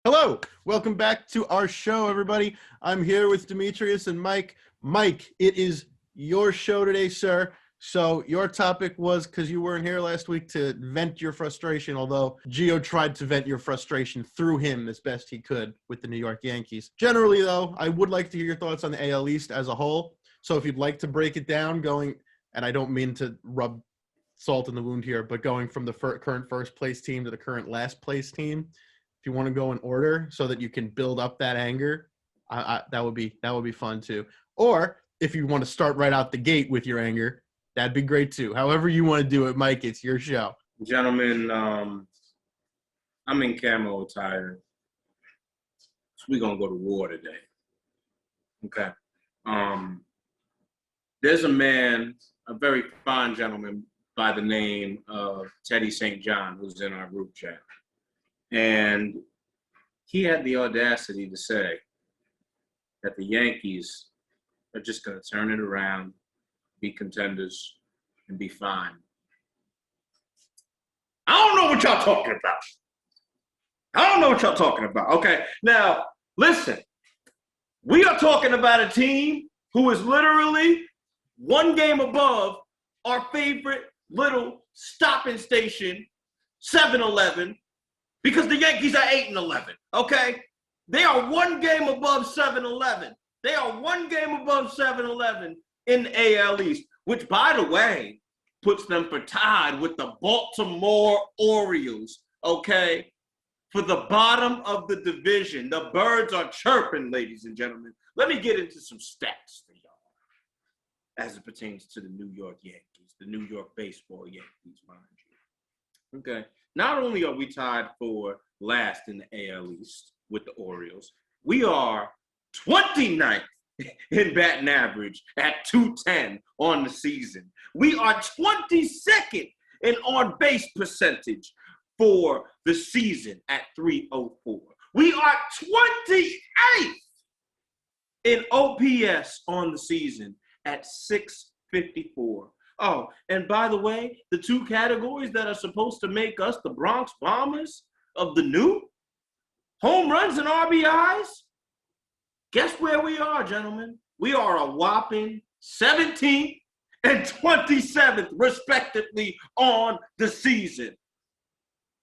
Hello, welcome back to our show, everybody. I'm here with Demetrius and Mike. Mike, it is your show today, sir. So your topic was, because you weren't here last week, to vent your frustration, although Gio tried to vent your frustration through him as best he could with the New York Yankees. Generally, though, I would like to hear your thoughts on the AL East as a whole. So if you'd like to break it down, and I don't mean to rub salt in the wound here, but going from the current first place team to the current last place team, if you want to go in order so that you can build up that anger, that would be fun too. Or if you want to start right out the gate with your anger, that'd be great too. However you want to do it, Mike, it's your show. Gentlemen, I'm in camo attire. So we're going to go to war today. Okay. There's a man, a very fine gentleman by the name of Teddy St. John, who's in our group chat. And he had the audacity to say that the Yankees are just going to turn it around, be contenders, and be fine. I don't know what y'all talking about. Okay, now, listen. We are talking about a team who is literally one game above our favorite little stopping station, 7-Eleven, because the Yankees are 8-11, okay? They are one game above 7-Eleven. They are one game above 7-Eleven in the AL East, which, by the way, puts them for tied with the Baltimore Orioles, okay? For the bottom of the division. The birds are chirping, ladies and gentlemen. Let me get into some stats for y'all as it pertains to the New York Yankees, the New York baseball Yankees, mind you. Okay. Not only are we tied for last in the AL East with the Orioles, we are 29th in batting average at 210 on the season. We are 22nd in on-base percentage for the season at 304. We are 28th in OPS on the season at 654. Oh, and by the way, the two categories that are supposed to make us the Bronx Bombers of the new home runs and RBIs, guess where we are, gentlemen? We are a whopping 17th and 27th, respectively, on the season.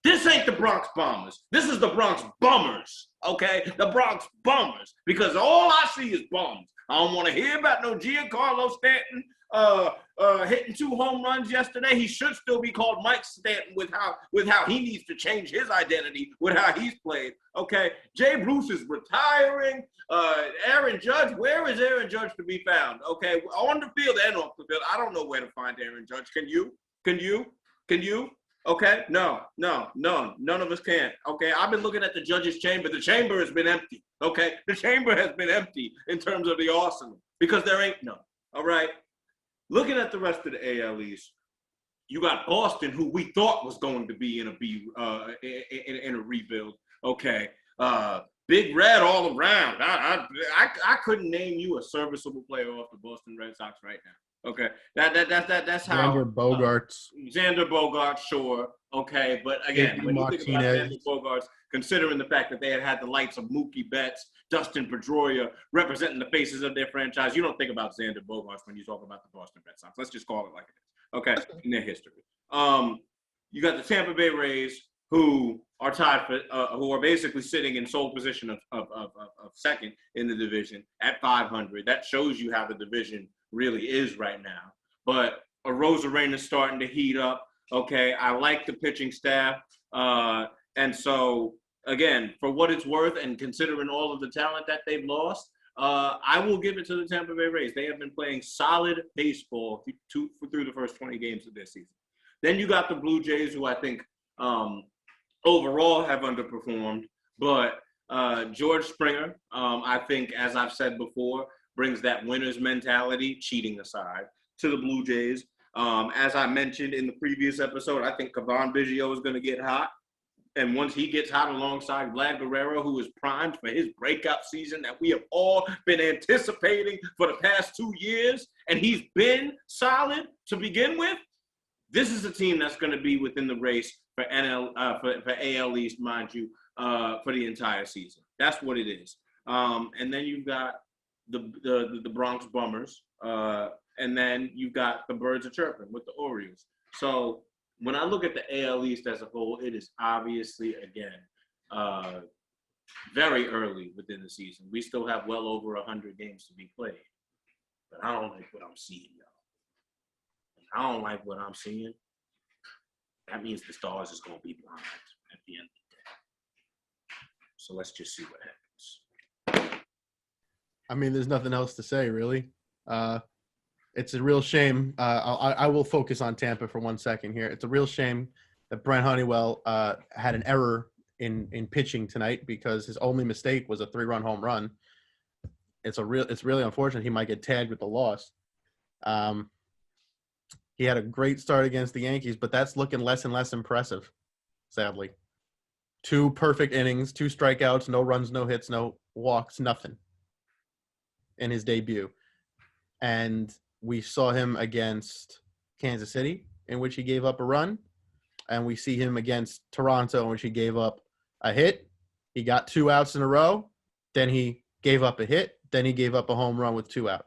This ain't the Bronx Bombers. This is the Bronx Bummers, okay? The Bronx Bummers, because all I see is bums. I don't want to hear about no Giancarlo Stanton hitting 2 home runs yesterday. He should still be called Mike Stanton with how he needs to change his identity with how he's played. Okay, Jay Bruce is retiring. Aaron Judge, where is Aaron Judge to be found? Okay, on the field and off the field, I don't know where to find Aaron Judge. Can you? Okay, no, none of us can. Okay, I've been looking at the judge's chamber. The chamber has been empty. Okay, the chamber has been empty in terms of the arsenal because there ain't none. All right. Looking at the rest of the AL East, you got Boston, who we thought was going to be in a rebuild. Okay, Big Red all around. I couldn't name you a serviceable player off the Boston Red Sox right now. Okay, that's how. Xander Bogaerts, sure. Okay, but again, when you think about Xander Bogaerts, considering the fact that they had the likes of Mookie Betts, Dustin Pedroia representing the faces of their franchise, you don't think about Xander Bogaerts when you talk about the Boston Red Sox. Let's just call it like it is. Okay, in their history. You got the Tampa Bay Rays, who are tied for, who are basically sitting in sole position of second in the division at 500. That shows you how the division really is right now. But Arozarena's starting to heat up. Okay, I like the pitching staff. And so, again, for what it's worth and considering all of the talent that they've lost, I will give it to the Tampa Bay Rays. They have been playing solid baseball through the first 20 games of this season. Then you got the Blue Jays, who I think overall have underperformed. But George Springer, I think, as I've said before, brings that winner's mentality, cheating aside, to the Blue Jays. As I mentioned in the previous episode, I think Kevon Biggio is going to get hot. And once he gets hot alongside Vlad Guerrero, who is primed for his breakout season that we have all been anticipating for the past 2 years, and he's been solid to begin with, this is a team that's going to be within the race for AL East, mind you, for the entire season. That's what it is. And then you've got the Bronx Bummers, and then you've got the Birds of Chirping with the Orioles. So when I look at the AL East as a whole, it is obviously, again, very early within the season. We still have well over 100 games to be played. But I don't like what I'm seeing, y'all. I don't like what I'm seeing. That means the Stars is going to be blind at the end of the day. So let's just see what happens. I mean, there's nothing else to say, really. It's a real shame. I will focus on Tampa for 1 second here. It's a real shame that Brent Honeywell had an error in pitching tonight because his only mistake was a 3-run home run. It's really unfortunate. He might get tagged with the loss. He had a great start against the Yankees, but that's looking less and less impressive, sadly. 2 perfect innings, 2 strikeouts, no runs, no hits, no walks, nothing in his debut. And we saw him against Kansas City, in which he gave up a run. And we see him against Toronto, in which he gave up a hit. He got 2 outs in a row. Then he gave up a hit. Then he gave up a home run with 2 out.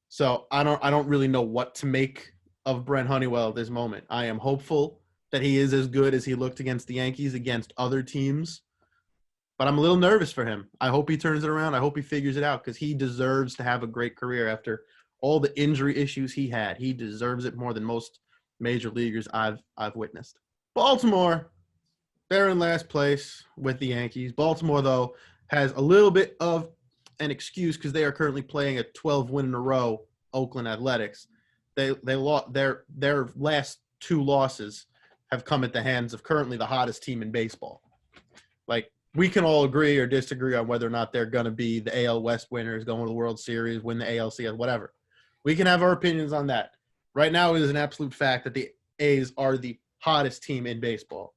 So I don't really know what to make of Brent Honeywell at this moment. I am hopeful that he is as good as he looked against the Yankees, against other teams. But I'm a little nervous for him. I hope he turns it around. I hope he figures it out because he deserves to have a great career after all the injury issues he had. He deserves it more than most major leaguers I've witnessed. Baltimore, they're in last place with the Yankees. Baltimore, though, has a little bit of an excuse because they are currently playing a 12 win in a row Oakland Athletics. They lost their last 2 losses have come at the hands of currently the hottest team in baseball. Like, we can all agree or disagree on whether or not they're going to be the AL West winners, going to the World Series, win the ALCS, whatever. We can have our opinions on that. Right now, it is an absolute fact that the A's are the hottest team in baseball.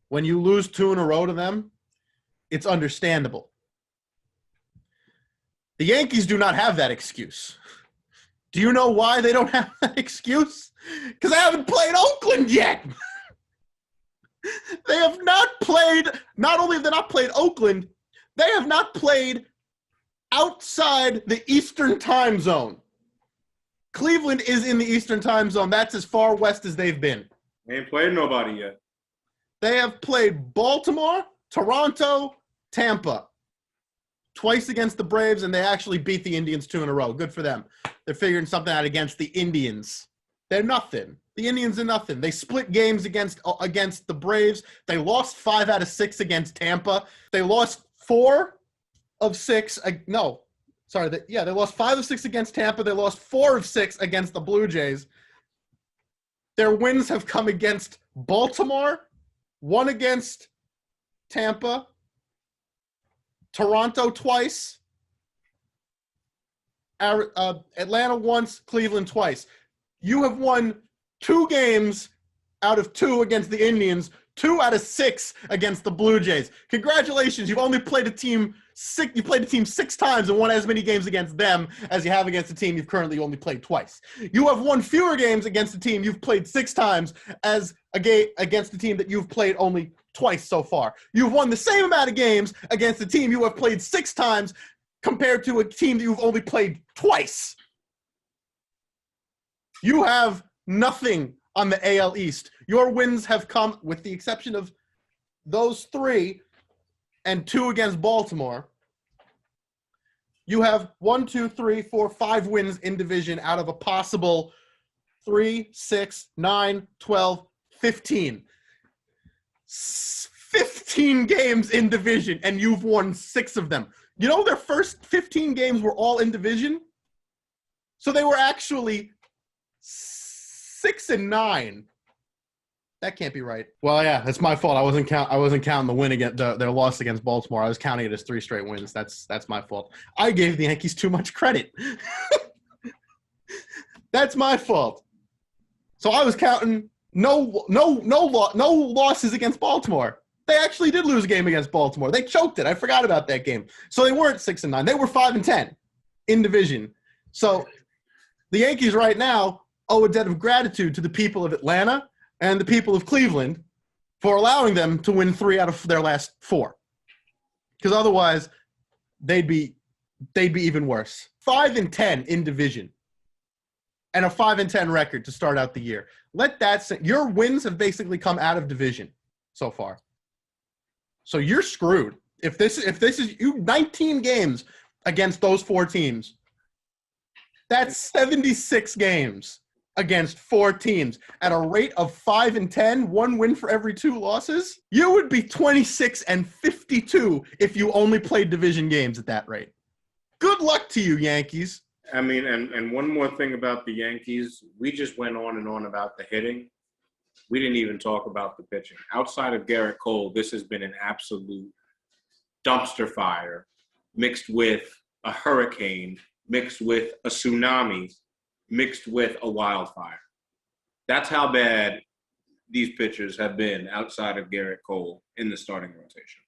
When you lose 2 in a row to them, it's understandable. The Yankees do not have that excuse. Do you know why they don't have that excuse? Because they haven't played Oakland yet. They have not played, not only have they not played Oakland, they have not played outside the Eastern time zone. Cleveland is in the Eastern time zone. That's as far west as they've been. They ain't played nobody yet. They have played Baltimore, Toronto, Tampa. Twice against the Braves, and they actually beat the Indians 2 in a row. Good for them. They're figuring something out against the Indians. They're nothing. The Indians are nothing. They split games against the Braves. They lost 5 out of 6 against Tampa. They lost 4 of 6. They lost 5 of 6 against Tampa. They lost 4 of 6 against the Blue Jays. Their wins have come against Baltimore, 1 against Tampa, Toronto twice, Atlanta once, Cleveland twice. You have won 2 games out of 2 against the Indians, 2 out of 6 against the Blue Jays. Congratulations. You've only played a team 6 times and won as many games against them as you have against a team you've currently only played twice. You have won fewer games against a team you've played 6 times as against a team that you've played only twice so far. You've won the same amount of games against a team you have played 6 times compared to a team that you've only played twice. You have nothing on the AL East. Your wins have come, with the exception of those 3 and 2 against Baltimore. You have 1, 2, 3, 4, 5 wins in division out of a possible 3, 6, 9, 12, 15. 15 games in division, and you've won 6 of them. You know, their first 15 games were all in division. So they were actually 6-9. That can't be right. Well, yeah, that's my fault. I wasn't counting the win against their loss against Baltimore. I was counting it as 3 straight wins. That's my fault. I gave the Yankees too much credit. That's my fault. So I was counting no losses against Baltimore. They actually did lose a game against Baltimore. They choked it. I forgot about that game. So they weren't 6-9. They were 5-10 in division. So the Yankees right now owe a debt of gratitude to the people of Atlanta and the people of Cleveland for allowing them to win 3 out of their last 4. Because otherwise, they'd be even worse. 5-10 in division, and a 5-10 record to start out the year. Let that your wins have basically come out of division so far. So you're screwed. If this is you 19 games against those 4 teams, that's 76 games against 4 teams at a rate of 5-10, 1 win for every 2 losses. You would be 26-52 if you only played division games at that rate. Good luck to you, Yankees. I mean, and one more thing about the Yankees, we just went on and on about the hitting. We didn't even talk about the pitching. Outside of Garrett Cole, this has been an absolute dumpster fire mixed with a hurricane, mixed with a tsunami, mixed with a wildfire. That's how bad these pitchers have been outside of Garrett Cole in the starting rotation.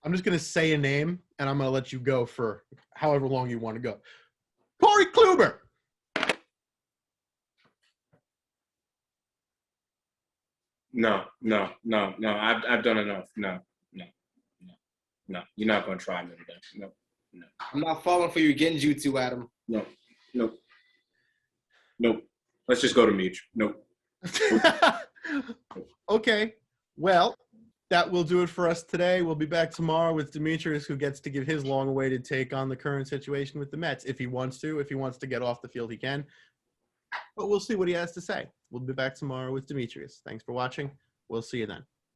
I'm just going to say a name, and I'm going to let you go for however long you want to go. Corey Kluber. No. I've done enough. No. You're not going to try me today. No. I'm not falling for your genjutsu, Adam. Nope. Let's just go to Meech. Nope. Okay. Well, that will do it for us today. We'll be back tomorrow with Demetrius, who gets to give his long-awaited take on the current situation with the Mets. If he wants to. If he wants to get off the field, he can. But we'll see what he has to say. We'll be back tomorrow with Demetrius. Thanks for watching. We'll see you then.